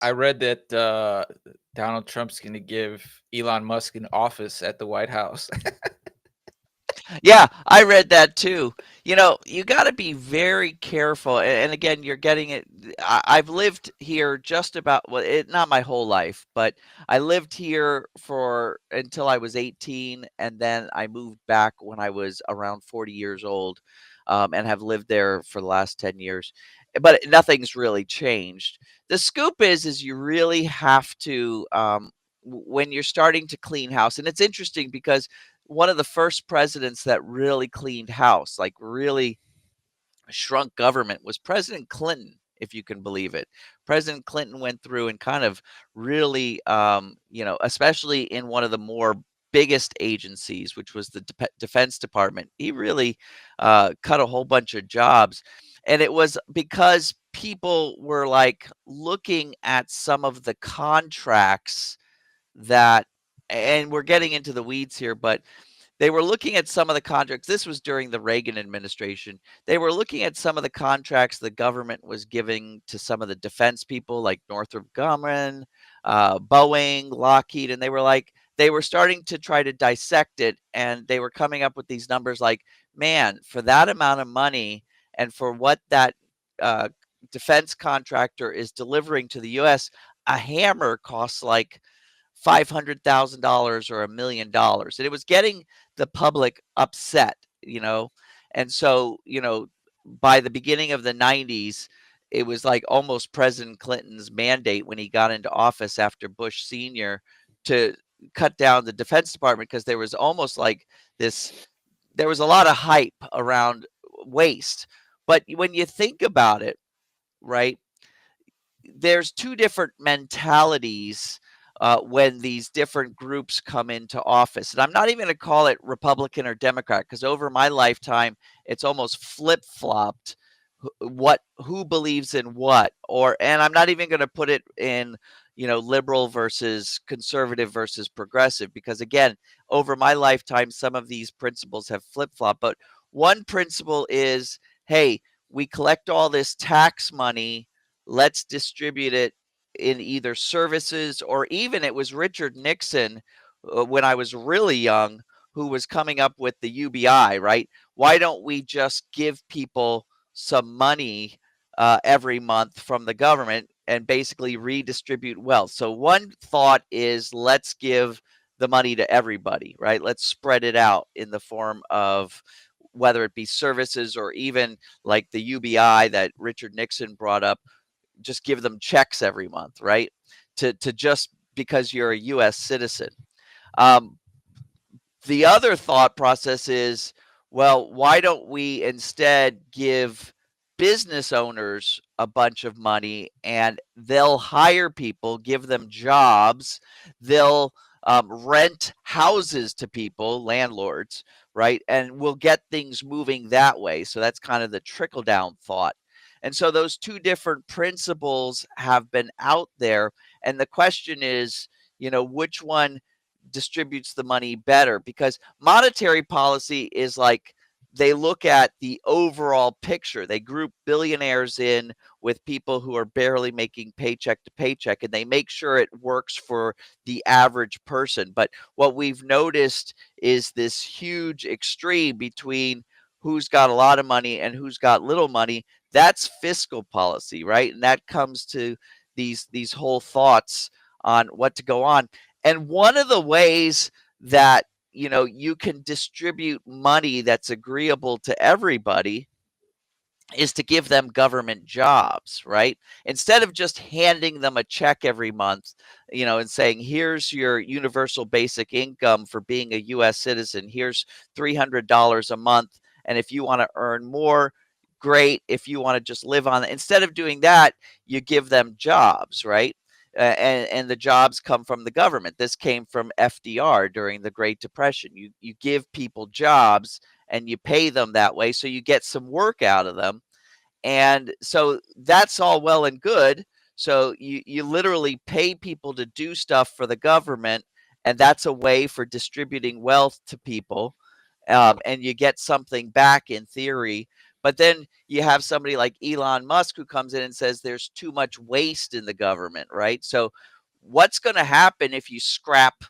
I read that Donald Trump's going to give Elon Musk an office at the White House. Yeah, I read that too. You got to be very careful. And again, you're getting it. I've lived here just about, well, not my whole life, but I lived here for until I was 18. And then I moved back when I was around 40 years old, and have lived there for the last 10 years. But nothing's really changed. The scoop is you really have to, when you're starting to clean house, and it's interesting because one of the first presidents that really cleaned house, like really shrunk government, was President Clinton, if you can believe it. President Clinton went through and kind of really, especially in one of the more biggest agencies, which was the Defense Department. He really cut a whole bunch of jobs. And it was because people were like looking at some of the contracts that, and we're getting into the weeds here, but they were looking at some of the contracts. This was during the Reagan administration. They were looking at some of the contracts the government was giving to some of the defense people, like Northrop Grumman, Boeing, Lockheed, and they were starting to try to dissect it, and they were coming up with these numbers like, man, for that amount of money and for what that uh, defense contractor is delivering to the U.S., a hammer costs like $500,000 or $1 million, and it was getting the public upset, you know. And so, by the beginning of the 90s, it was like almost President Clinton's mandate when he got into office after Bush Sr. to cut down the Defense Department, because there was almost like this, there was a lot of hype around waste. But when you think about it, right, there's two different mentalities when these different groups come into office. And I'm not even going to call it Republican or Democrat, because over my lifetime, it's almost flip flopped who believes in what, or, and I'm not even going to put it in, liberal versus conservative versus progressive, because again, over my lifetime, some of these principles have flip flopped. But one principle is, hey, we collect all this tax money, let's distribute it in either services, or even it was Richard Nixon, when I was really young, who was coming up with the UBI, right? Why don't we just give people some money every month from the government and basically redistribute wealth? So one thought is, let's give the money to everybody, right? Let's spread it out in the form of whether it be services or even like the UBI that Richard Nixon brought up, just give them checks every month, right? To just because you're a U.S. citizen. Um, the other thought process is, well, why don't we instead give business owners a bunch of money and they'll hire people, give them jobs, they'll rent houses to people, landlords, right? And we'll get things moving that way. So that's kind of the trickle down thought. And so those two different principles have been out there. And the question is, which one distributes the money better? Because monetary policy is like, they look at the overall picture. They group billionaires in with people who are barely making paycheck to paycheck, and they make sure it works for the average person. But what we've noticed is this huge extreme between who's got a lot of money and who's got little money. That's fiscal policy, right? And that comes to these whole thoughts on what to go on. And one of the ways that, you can distribute money that's agreeable to everybody is to give them government jobs, right? Instead of just handing them a check every month, and saying, here's your universal basic income for being a US citizen, here's $300 a month. And if you want to earn more, great. If you want to just live on it, instead of doing that, you give them jobs, right? And the jobs come from the government. This came from FDR during the Great Depression. You give people jobs and you pay them that way, so you get some work out of them. And so that's all well and good. So you literally pay people to do stuff for the government, and that's a way for distributing wealth to people. And you get something back in theory. But then you have somebody like Elon Musk who comes in and says there's too much waste in the government, right? So what's going to happen if you scrap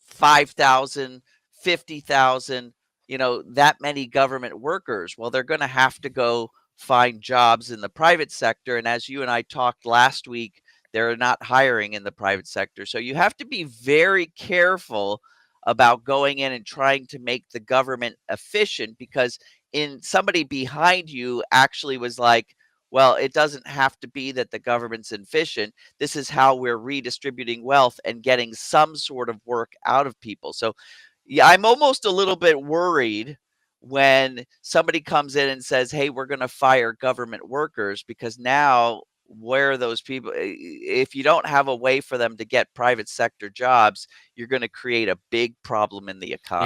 5,000, 50,000, that many government workers? Well, they're going to have to go find jobs in the private sector. And as you and I talked last week, they're not hiring in the private sector. So you have to be very careful about going in and trying to make the government efficient, because in somebody behind you actually was like, well, it doesn't have to be that the government's efficient. This is how we're redistributing wealth and getting some sort of work out of people. So, yeah, I'm almost a little bit worried when somebody comes in and says, "Hey, we're going to fire government workers," because now where are those people? If you don't have a way for them to get private sector jobs, you're going to create a big problem in the economy.